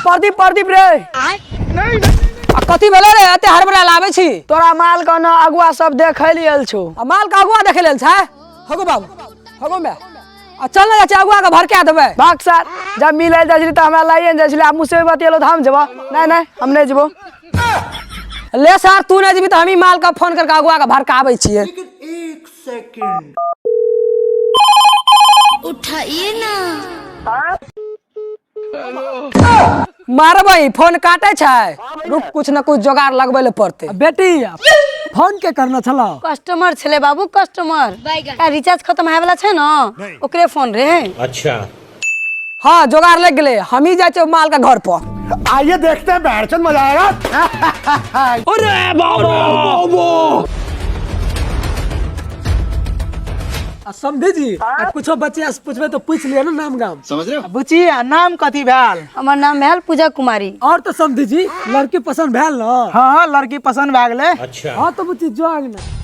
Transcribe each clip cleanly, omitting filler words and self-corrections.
प्रदीप प्रदीप रे नहीं कथी भेले रे एते हड़बड़ा लावे छी तोरा माल का ना अगुआ सब देखे लियल छो। माल का अगुआ देखे लेल छै हगो बाबू हगो में चल ना चाचा अगुआ के भर के देबे भाग सर जब मिले जाछली त हमरा लाइए न जाछली आ मुझसे बतियलो त हम जेबो नहीं हम नहीं जेबो। ले सर तू नहीं जेबी त हम ही माल का फोन करके अगुआ के भर के आबै छिए। एक सेकंड उठाइए ना। मारबै फोन काटे छै रुक कुछ न कुछ जोगाड़ लगबै ले पड़ते। बेटी फोन के करना छला कस्टमर छले बाबू कस्टमर रिचार्ज खत्म होय वाला छै न ओकरे फोन रे। अच्छा हाँ जोगाड़ लग गेले हम ही जाए माल का घर पर। आइए देखते हैं बैठचंद मजा आएगा। अरे बाबू समझे जी कुछ बच्चे से पूछबे तो पूछ लिया ना नाम गाम समझ रहे हो? बुची नाम कथी भेल? हमर नाम भेल पूजा कुमारी। और तो समझी जी लड़की पसंद भेल ना? हाँ लड़की पसंद भए गेले। अच्छा हाँ तो बुची जो आगे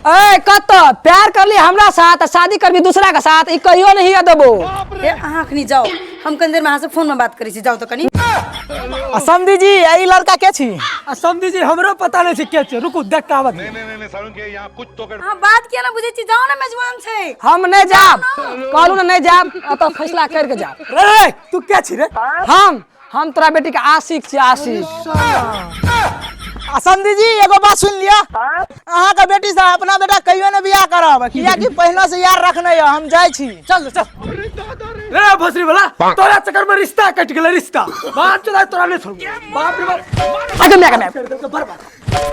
ए कत प्यार कर ली हमरा साथ शादी करबी दूसरा के साथ ई कहियो नहीं देबो। ए अहाँ अखनी जाओ हम कनी देर में अहाँ से फोन में बात करी छी जाओ तो कनी। समझी जी यही लड़का के छी? समझी जी हमरो पता नहीं छी के छी रुकू देख के आवत। नहीं सारुण के यहाँ कुछ तो कर। हां बात किया ना बुझे छी जाओ ना मेजबान छै। हम नहीं जाब कहलू ना नहीं जाब तो फैसला करके जाब। रे तू के छी रे? हम तोरा बेटी के आशिक छी आशिक। समझी जी एगो बात सुन लिया अहाँ का बेटी से अपना बेटा कहियो ने बियाह करब किया कि पहले से यार रखने है हम जाय छी। चल चल रे भोसरी वाला तोरा चक्कर में रिश्ता कट गेले रिश्ता बात चला तोरा नहीं छोड़ बाप रे बाप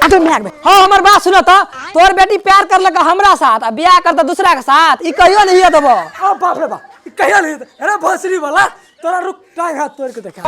आगे मैं हाँ हमार बात सुनो तो तोर बेटी प्यार कर लगा हमरा साथ आ बियाह करता दूसरा के साथ ई कहियो नहीं देबो। ओ बाप रे बाप कहिया नहीं अरे भोसरी वाला तोरा रुक टांग हाथ तोड़ के देखा।